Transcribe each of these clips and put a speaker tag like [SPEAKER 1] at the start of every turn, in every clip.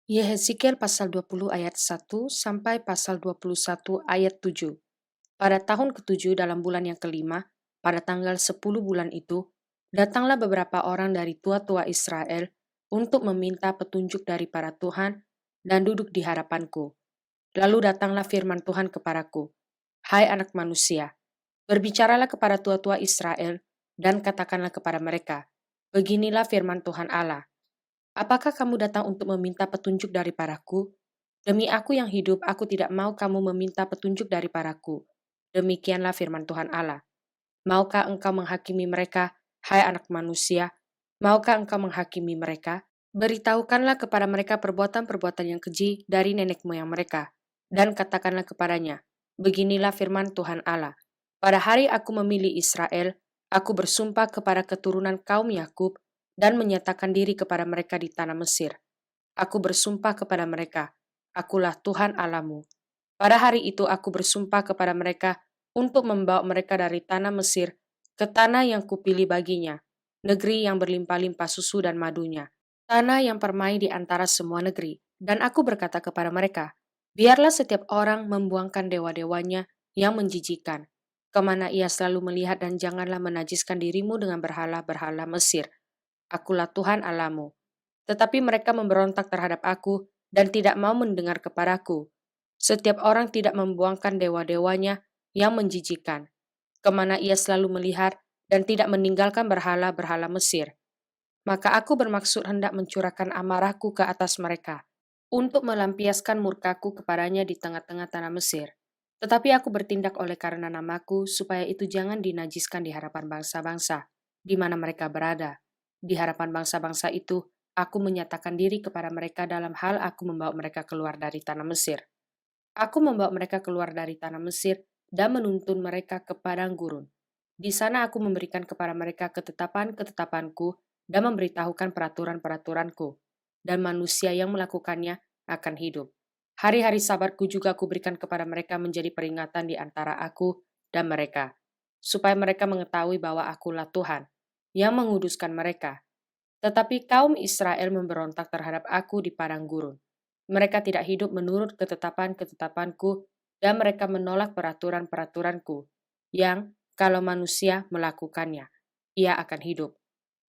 [SPEAKER 1] Yehezkiel pasal 20 ayat 1 sampai pasal 21 ayat 7. Pada tahun ketujuh dalam bulan yang kelima, pada tanggal 10 bulan itu, datanglah beberapa orang dari tua-tua Israel untuk meminta petunjuk dari para Tuhan dan duduk di hadapanku. Lalu datanglah firman Tuhan kepadaku, "Hai anak manusia, berbicaralah kepada tua-tua Israel dan katakanlah kepada mereka, beginilah firman Tuhan Allah. Apakah kamu datang untuk meminta petunjuk daripadaku? Demi aku yang hidup, aku tidak mau kamu meminta petunjuk daripadaku. Demikianlah firman Tuhan Allah. Maukah engkau menghakimi mereka, hai anak manusia? Maukah engkau menghakimi mereka? Beritahukanlah kepada mereka perbuatan-perbuatan yang keji dari nenek moyang mereka. Dan katakanlah kepadanya, beginilah firman Tuhan Allah. Pada hari aku memilih Israel, aku bersumpah kepada keturunan kaum Yakub dan menyatakan diri kepada mereka di tanah Mesir. Aku bersumpah kepada mereka, akulah Tuhan Allahmu. Pada hari itu aku bersumpah kepada mereka untuk membawa mereka dari tanah Mesir ke tanah yang kupilih baginya, negeri yang berlimpah-limpah susu dan madunya, tanah yang permai di antara semua negeri. Dan aku berkata kepada mereka, biarlah setiap orang membuangkan dewa-dewanya yang menjijikan, kemana ia selalu melihat, dan janganlah menajiskan dirimu dengan berhala-berhala Mesir. Akulah Tuhan Allahmu. Tetapi mereka memberontak terhadap aku dan tidak mau mendengar kepadaku. Setiap orang tidak membuangkan dewa-dewanya yang menjijikan, kemana ia selalu melihat, dan tidak meninggalkan berhala-berhala Mesir. Maka aku bermaksud hendak mencurahkan amarahku ke atas mereka, untuk melampiaskan murkaku kepadanya di tengah-tengah tanah Mesir. Tetapi aku bertindak oleh karena namaku, supaya itu jangan dinajiskan di hadapan bangsa-bangsa, di mana mereka berada. Di hadapan bangsa-bangsa itu, aku menyatakan diri kepada mereka dalam hal aku membawa mereka keluar dari tanah Mesir. Aku membawa mereka keluar dari tanah Mesir dan menuntun mereka ke padang gurun. Di sana aku memberikan kepada mereka ketetapan-ketetapanku dan memberitahukan peraturan-peraturanku, dan manusia yang melakukannya akan hidup. Hari-hari sabatku juga aku berikan kepada mereka menjadi peringatan di antara aku dan mereka, supaya mereka mengetahui bahwa akulah Tuhan yang menguduskan mereka. Tetapi kaum Israel memberontak terhadap aku di padang gurun. Mereka tidak hidup menurut ketetapan-ketetapanku, dan mereka menolak peraturan-peraturanku, yang kalau manusia melakukannya, ia akan hidup.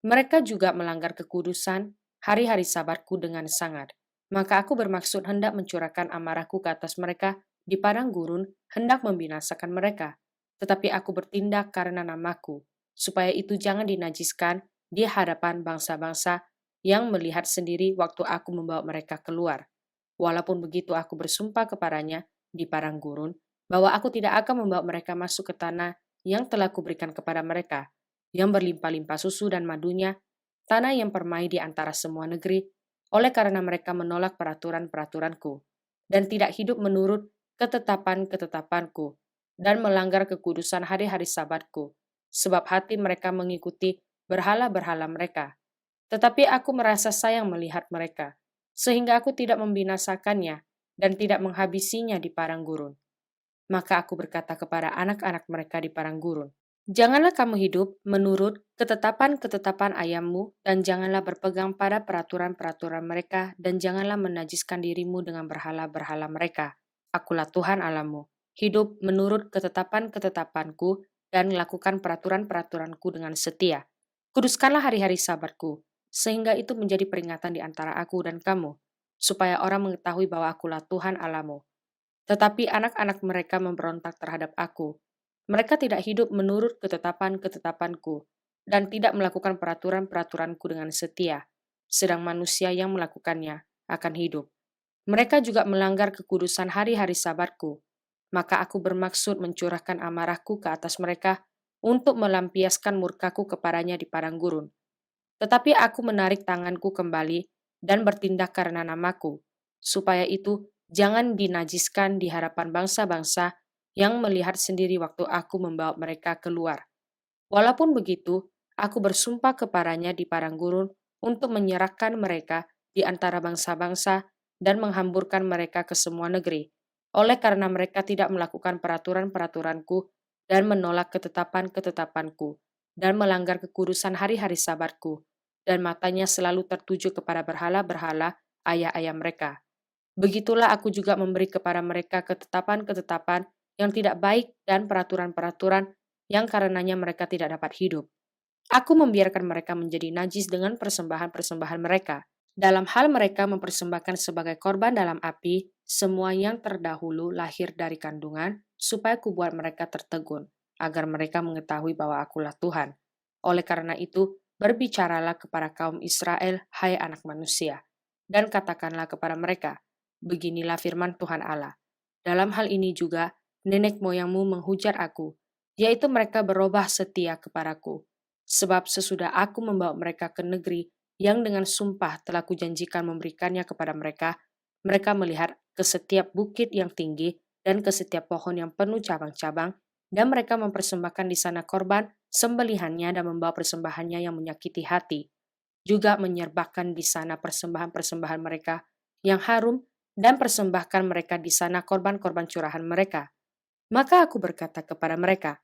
[SPEAKER 1] Mereka juga melanggar kekudusan hari-hari sabatku dengan sangat. Maka aku bermaksud hendak mencurahkan amarahku ke atas mereka di padang gurun, hendak membinasakan mereka. Tetapi aku bertindak karena namaku, supaya itu jangan dinajiskan di hadapan bangsa-bangsa yang melihat sendiri waktu aku membawa mereka keluar. Walaupun begitu aku bersumpah kepadanya di padang gurun, bahwa aku tidak akan membawa mereka masuk ke tanah yang telah kuberikan kepada mereka, yang berlimpah-limpah susu dan madunya, tanah yang permai di antara semua negeri, oleh karena mereka menolak peraturan-peraturanku, dan tidak hidup menurut ketetapan-ketetapanku, dan melanggar kekudusan hari-hari sabatku, sebab hati mereka mengikuti berhala-berhala mereka. Tetapi aku merasa sayang melihat mereka, sehingga aku tidak membinasakannya dan tidak menghabisinya di padang gurun. Maka aku berkata kepada anak-anak mereka di padang gurun, janganlah kamu hidup menurut ketetapan-ketetapan ayahmu, dan janganlah berpegang pada peraturan-peraturan mereka, dan janganlah menajiskan dirimu dengan berhala-berhala mereka. Akulah Tuhan Allahmu. Hidup menurut ketetapan-ketetapanku, dan lakukan peraturan-peraturanku dengan setia. Kuduskanlah hari-hari sabatku, sehingga itu menjadi peringatan di antara aku dan kamu, supaya orang mengetahui bahwa akulah Tuhan Allahmu. Tetapi anak-anak mereka memberontak terhadap aku. Mereka tidak hidup menurut ketetapan-ketetapanku, dan tidak melakukan peraturan-peraturanku dengan setia, sedang manusia yang melakukannya akan hidup. Mereka juga melanggar kekudusan hari-hari sabatku, maka aku bermaksud mencurahkan amarahku ke atas mereka untuk melampiaskan murkaku kepadanya di padang gurun. Tetapi aku menarik tanganku kembali dan bertindak karena namaku, supaya itu jangan dinajiskan di hadapan bangsa-bangsa yang melihat sendiri waktu aku membawa mereka keluar. Walaupun begitu, aku bersumpah kepadanya di padang gurun untuk menyerahkan mereka di antara bangsa-bangsa dan menghamburkan mereka ke semua negeri, oleh karena mereka tidak melakukan peraturan-peraturanku dan menolak ketetapan-ketetapanku, dan melanggar kekudusan hari-hari sabatku, dan matanya selalu tertuju kepada berhala-berhala ayah-ayah mereka. Begitulah aku juga memberi kepada mereka ketetapan-ketetapan yang tidak baik dan peraturan-peraturan yang karenanya mereka tidak dapat hidup. Aku membiarkan mereka menjadi najis dengan persembahan-persembahan mereka. Dalam hal mereka mempersembahkan sebagai korban dalam api, semua yang terdahulu lahir dari kandungan, supaya kubuat mereka tertegun, agar mereka mengetahui bahwa akulah Tuhan. Oleh karena itu, berbicaralah kepada kaum Israel, hai anak manusia, dan katakanlah kepada mereka, beginilah firman Tuhan Allah. Dalam hal ini juga, nenek moyangmu menghujat aku, yaitu mereka berubah setia kepadaku. Sebab sesudah aku membawa mereka ke negeri yang dengan sumpah telah kujanjikan memberikannya kepada mereka, mereka melihat ke setiap bukit yang tinggi dan ke setiap pohon yang penuh cabang-cabang, dan mereka mempersembahkan di sana korban sembelihannya dan membawa persembahannya yang menyakiti hati. Juga menyerbakan di sana persembahan-persembahan mereka yang harum dan persembahkan mereka di sana korban-korban curahan mereka. Maka aku berkata kepada mereka,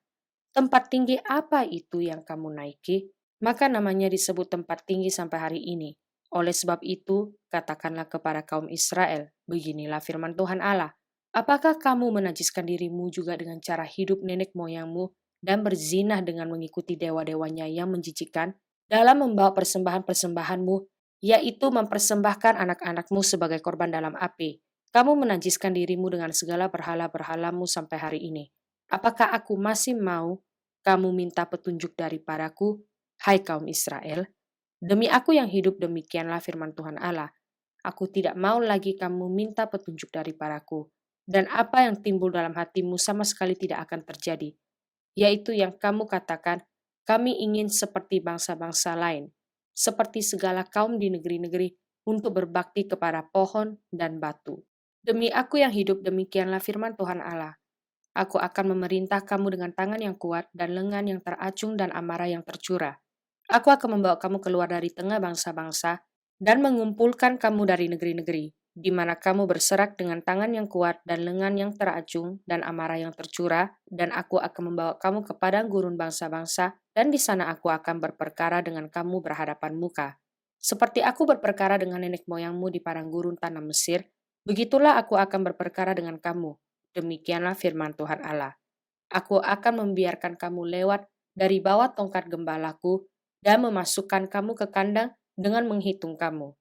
[SPEAKER 1] tempat tinggi apa itu yang kamu naiki? Maka namanya disebut tempat tinggi sampai hari ini. Oleh sebab itu, katakanlah kepada kaum Israel, beginilah firman Tuhan Allah. Apakah kamu menajiskan dirimu juga dengan cara hidup nenek moyangmu dan berzinah dengan mengikuti dewa-dewanya yang menjijikkan dalam membawa persembahan-persembahanmu, yaitu mempersembahkan anak-anakmu sebagai korban dalam api? Kamu menajiskan dirimu dengan segala berhala-berhalamu sampai hari ini. Apakah aku masih mau kamu minta petunjuk daripadaku, hai kaum Israel? Demi aku yang hidup demikianlah firman Tuhan Allah. Aku tidak mau lagi kamu minta petunjuk daripadaku. Dan apa yang timbul dalam hatimu sama sekali tidak akan terjadi. Yaitu yang kamu katakan, kami ingin seperti bangsa-bangsa lain. Seperti segala kaum di negeri-negeri untuk berbakti kepada pohon dan batu. Demi aku yang hidup demikianlah firman Tuhan Allah. Aku akan memerintah kamu dengan tangan yang kuat dan lengan yang teracung dan amarah yang tercurah. Aku akan membawa kamu keluar dari tengah bangsa-bangsa dan mengumpulkan kamu dari negeri-negeri, di mana kamu berserak dengan tangan yang kuat dan lengan yang teracung dan amarah yang tercurah, dan aku akan membawa kamu ke padang gurun bangsa-bangsa, dan di sana aku akan berperkara dengan kamu berhadapan muka. Seperti aku berperkara dengan nenek moyangmu di padang gurun tanah Mesir, begitulah aku akan berperkara dengan kamu. Demikianlah firman Tuhan Allah. Aku akan membiarkan kamu lewat dari bawah tongkat gembalaku dan memasukkan kamu ke kandang dengan menghitung kamu.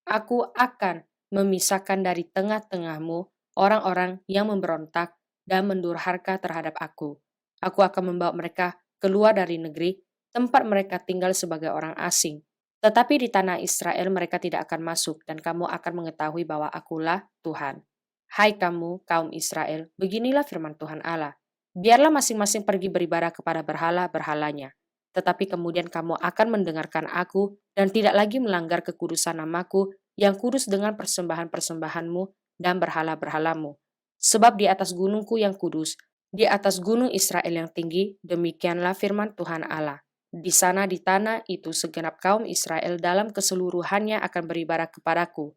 [SPEAKER 1] Aku akan memisahkan dari tengah-tengahmu orang-orang yang memberontak dan mendurhaka terhadap aku. Aku akan membawa mereka keluar dari negeri, tempat mereka tinggal sebagai orang asing. Tetapi di tanah Israel mereka tidak akan masuk dan kamu akan mengetahui bahwa akulah Tuhan. Hai kamu, kaum Israel, beginilah firman Tuhan Allah. Biarlah masing-masing pergi beribadah kepada berhala-berhalanya. Tetapi kemudian kamu akan mendengarkan aku dan tidak lagi melanggar kekudusan namaku yang kudus dengan persembahan-persembahanmu dan berhala-berhalamu. Sebab di atas gunungku yang kudus, di atas gunung Israel yang tinggi, demikianlah firman Tuhan Allah. Di sana di tanah itu segenap kaum Israel dalam keseluruhannya akan beribadah kepadaku.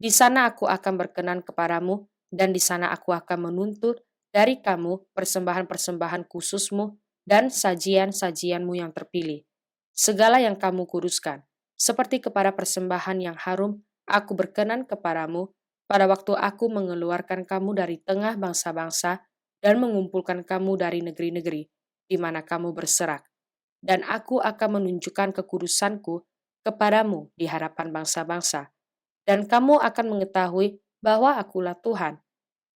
[SPEAKER 1] Di sana aku akan berkenan kepadamu, dan di sana aku akan menuntut dari kamu persembahan-persembahan khususmu dan sajian-sajianmu yang terpilih. Segala yang kamu kuduskan, seperti kepada persembahan yang harum, aku berkenan kepadamu pada waktu aku mengeluarkan kamu dari tengah bangsa-bangsa dan mengumpulkan kamu dari negeri-negeri di mana kamu berserak. Dan aku akan menunjukkan kekudusanku kepadamu di hadapan bangsa-bangsa. Dan kamu akan mengetahui bahwa akulah Tuhan.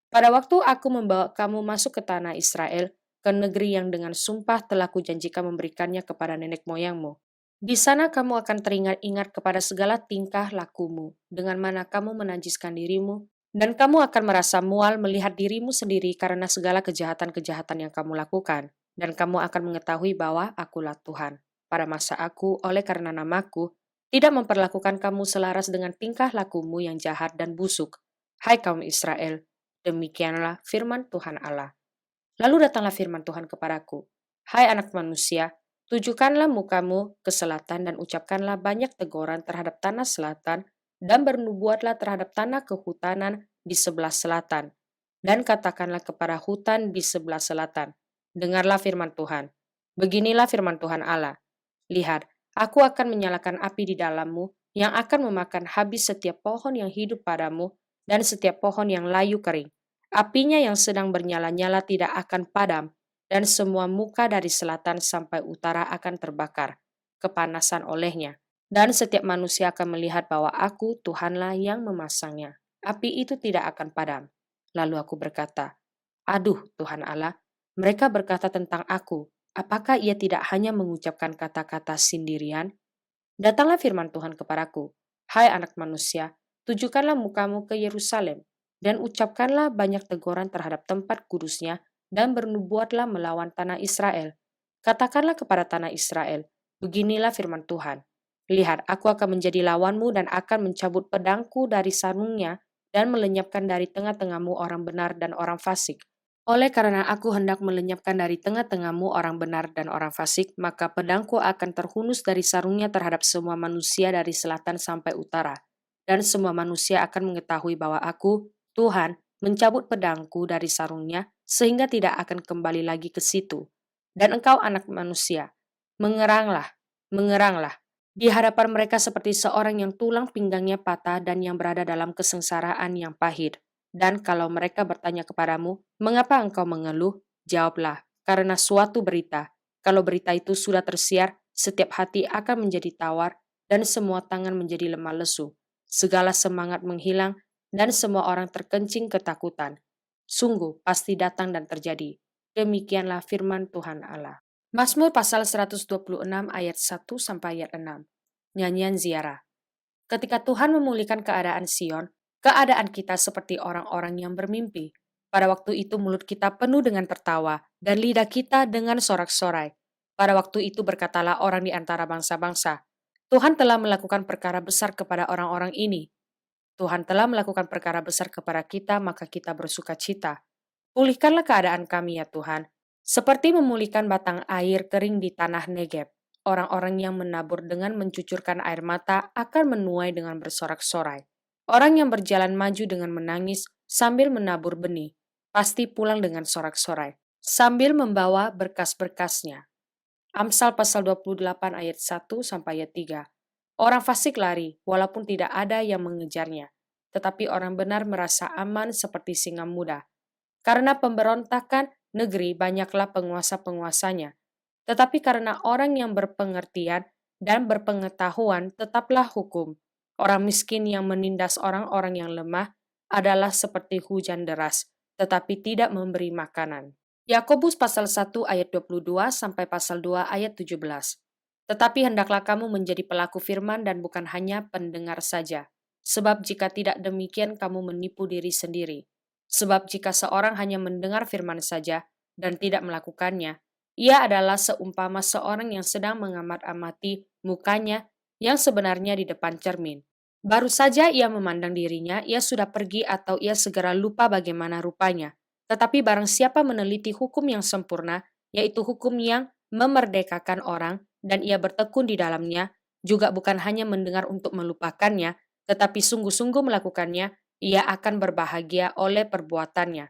[SPEAKER 1] Pada waktu aku membawa kamu masuk ke tanah Israel, ke negeri yang dengan sumpah telah kujanjikan memberikannya kepada nenek moyangmu. Di sana kamu akan teringat-ingat kepada segala tingkah lakumu, dengan mana kamu menajiskan dirimu, dan kamu akan merasa mual melihat dirimu sendiri karena segala kejahatan-kejahatan yang kamu lakukan. Dan kamu akan mengetahui bahwa akulah Tuhan. Pada masa aku, oleh karena namaku, tidak memperlakukan kamu selaras dengan tingkah lakumu yang jahat dan busuk. Hai kaum Israel, demikianlah firman Tuhan Allah. Lalu datanglah firman Tuhan kepadaku. Hai anak manusia, tujukanlah mukamu ke selatan dan ucapkanlah banyak teguran terhadap tanah selatan dan bernubuatlah terhadap tanah kehutanan di sebelah selatan. Dan katakanlah kepada hutan di sebelah selatan, dengarlah firman Tuhan. Beginilah firman Tuhan Allah. Lihat, aku akan menyalakan api di dalammu yang akan memakan habis setiap pohon yang hidup padamu dan setiap pohon yang layu kering. Apinya yang sedang bernyala-nyala tidak akan padam, dan semua muka dari selatan sampai utara akan terbakar, kepanasan olehnya. Dan setiap manusia akan melihat bahwa aku, Tuhanlah yang memasangnya. Api itu tidak akan padam. Lalu aku berkata, "Aduh, Tuhan Allah, mereka berkata tentang aku, apakah ia tidak hanya mengucapkan kata-kata sendirian?" Datanglah firman Tuhan kepadaku, "Hai anak manusia, tujukanlah mukamu ke Yerusalem, dan ucapkanlah banyak teguran terhadap tempat kudusnya, dan bernubuatlah melawan tanah Israel. Katakanlah kepada tanah Israel, beginilah firman Tuhan. Lihat, aku akan menjadi lawanmu dan akan mencabut pedangku dari sarungnya dan melenyapkan dari tengah-tengahmu orang benar dan orang fasik. Oleh karena aku hendak melenyapkan dari tengah-tengahmu orang benar dan orang fasik, maka pedangku akan terhunus dari sarungnya terhadap semua manusia dari selatan sampai utara. Dan semua manusia akan mengetahui bahwa aku, Tuhan, mencabut pedangku dari sarungnya, sehingga tidak akan kembali lagi ke situ. Dan engkau anak manusia, mengeranglah, mengeranglah, di hadapan mereka seperti seorang yang tulang pinggangnya patah dan yang berada dalam kesengsaraan yang pahit. Dan kalau mereka bertanya kepadamu, "Mengapa engkau mengeluh?" Jawablah, "Karena suatu berita. Kalau berita itu sudah tersiar, setiap hati akan menjadi tawar dan semua tangan menjadi lemah lesu. Segala semangat menghilang dan semua orang terkencing ketakutan. Sungguh pasti datang dan terjadi." Demikianlah firman Tuhan Allah. Mazmur pasal 126 ayat 1 sampai ayat 6. Nyanyian ziarah. Ketika Tuhan memulihkan keadaan Sion, keadaan kita seperti orang-orang yang bermimpi. Pada waktu itu mulut kita penuh dengan tertawa, dan lidah kita dengan sorak-sorai. Pada waktu itu berkatalah orang di antara bangsa-bangsa, Tuhan telah melakukan perkara besar kepada orang-orang ini. Tuhan telah melakukan perkara besar kepada kita, maka kita bersuka cita. Pulihkanlah keadaan kami ya Tuhan, seperti memulihkan batang air kering di tanah Negeb. Orang-orang yang menabur dengan mencucurkan air mata akan menuai dengan bersorak-sorai. Orang yang berjalan maju dengan menangis sambil menabur benih, pasti pulang dengan sorak-sorai, sambil membawa berkas-berkasnya. Amsal pasal 28 ayat 1 sampai ayat 3. Orang fasik lari, walaupun tidak ada yang mengejarnya. Tetapi orang benar merasa aman seperti singa muda. Karena pemberontakan negeri banyaklah penguasa-penguasanya. Tetapi karena orang yang berpengertian dan berpengetahuan tetaplah hukum. Orang miskin yang menindas orang-orang yang lemah adalah seperti hujan deras, tetapi tidak memberi makanan. Yakobus pasal 1 ayat 22 sampai pasal 2 ayat 17. Tetapi hendaklah kamu menjadi pelaku firman dan bukan hanya pendengar saja. Sebab jika tidak demikian kamu menipu diri sendiri. Sebab jika seorang hanya mendengar firman saja dan tidak melakukannya, ia adalah seumpama seorang yang sedang mengamat-amati mukanya yang sebenarnya di depan cermin. Baru saja ia memandang dirinya, ia sudah pergi atau ia segera lupa bagaimana rupanya. Tetapi barang siapa meneliti hukum yang sempurna, yaitu hukum yang memerdekakan orang, dan ia bertekun di dalamnya, juga bukan hanya mendengar untuk melupakannya, tetapi sungguh-sungguh melakukannya, ia akan berbahagia oleh perbuatannya.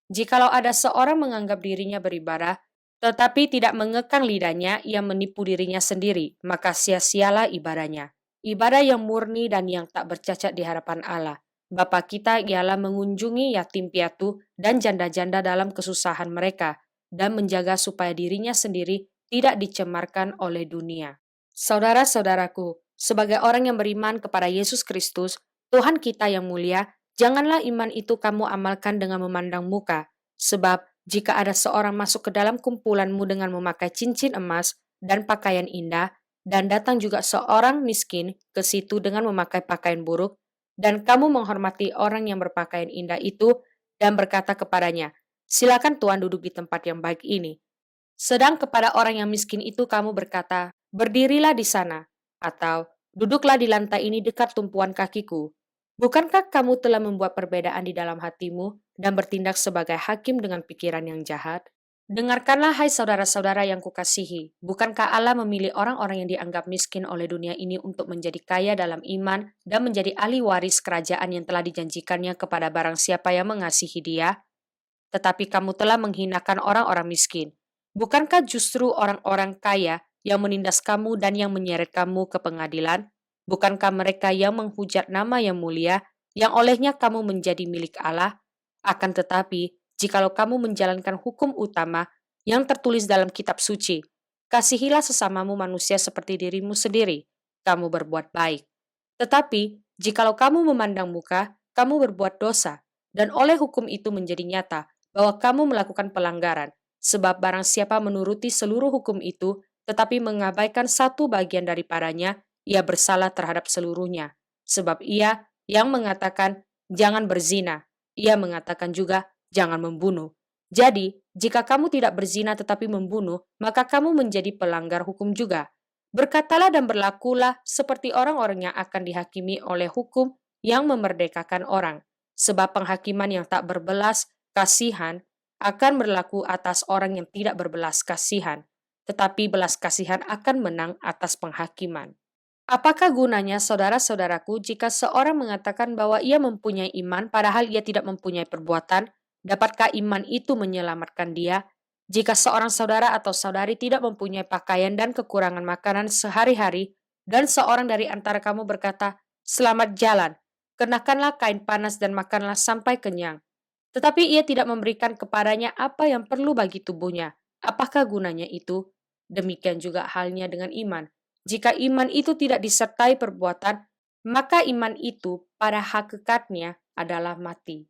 [SPEAKER 1] Jikalau ada seorang menganggap dirinya beribadah, tetapi tidak mengekang lidahnya, ia menipu dirinya sendiri, maka sia-sialah ibadahnya. Ibadah yang murni dan yang tak bercacat di hadapan Allah. Bapa kita ialah mengunjungi yatim piatu dan janda-janda dalam kesusahan mereka, dan menjaga supaya dirinya sendiri tidak dicemarkan oleh dunia. Saudara-saudaraku, sebagai orang yang beriman kepada Yesus Kristus, Tuhan kita yang mulia, janganlah iman itu kamu amalkan dengan memandang muka, sebab jika ada seorang masuk ke dalam kumpulanmu dengan memakai cincin emas dan pakaian indah, dan datang juga seorang miskin ke situ dengan memakai pakaian buruk, dan kamu menghormati orang yang berpakaian indah itu dan berkata kepadanya, "Silakan Tuan duduk di tempat yang baik ini." Sedang kepada orang yang miskin itu kamu berkata, "Berdirilah di sana," atau "Duduklah di lantai ini dekat tumpuan kakiku." Bukankah kamu telah membuat perbedaan di dalam hatimu dan bertindak sebagai hakim dengan pikiran yang jahat? Dengarkanlah hai saudara-saudara yang kukasihi, bukankah Allah memilih orang-orang yang dianggap miskin oleh dunia ini untuk menjadi kaya dalam iman dan menjadi ahli waris kerajaan yang telah dijanjikannya kepada barang siapa yang mengasihi Dia? Tetapi kamu telah menghinakan orang-orang miskin. Bukankah justru orang-orang kaya yang menindas kamu dan yang menyeret kamu ke pengadilan? Bukankah mereka yang menghujat nama yang mulia, yang olehnya kamu menjadi milik Allah? Akan tetapi, jikalau kamu menjalankan hukum utama yang tertulis dalam kitab suci, kasihilah sesamamu manusia seperti dirimu sendiri, kamu berbuat baik. Tetapi, jikalau kamu memandang muka, kamu berbuat dosa, dan oleh hukum itu menjadi nyata bahwa kamu melakukan pelanggaran, sebab barang siapa menuruti seluruh hukum itu, tetapi mengabaikan satu bagian daripadanya, ia bersalah terhadap seluruhnya. Sebab ia yang mengatakan, jangan berzina, ia mengatakan juga, jangan membunuh. Jadi, jika kamu tidak berzina tetapi membunuh, maka kamu menjadi pelanggar hukum juga. Berkatalah dan berlakulah seperti orang-orang yang akan dihakimi oleh hukum yang memerdekakan orang. Sebab penghakiman yang tak berbelas kasihan akan berlaku atas orang yang tidak berbelas kasihan, tetapi belas kasihan akan menang atas penghakiman. Apakah gunanya, saudara-saudaraku, jika seorang mengatakan bahwa ia mempunyai iman padahal ia tidak mempunyai perbuatan? Dapatkah iman itu menyelamatkan dia? Jika seorang saudara atau saudari tidak mempunyai pakaian dan kekurangan makanan sehari-hari, dan seorang dari antara kamu berkata, "Selamat jalan, kenakanlah kain panas dan makanlah sampai kenyang," tetapi ia tidak memberikan kepadanya apa yang perlu bagi tubuhnya, apakah gunanya itu? Demikian juga halnya dengan iman. Jika iman itu tidak disertai perbuatan, maka iman itu pada hakikatnya adalah mati.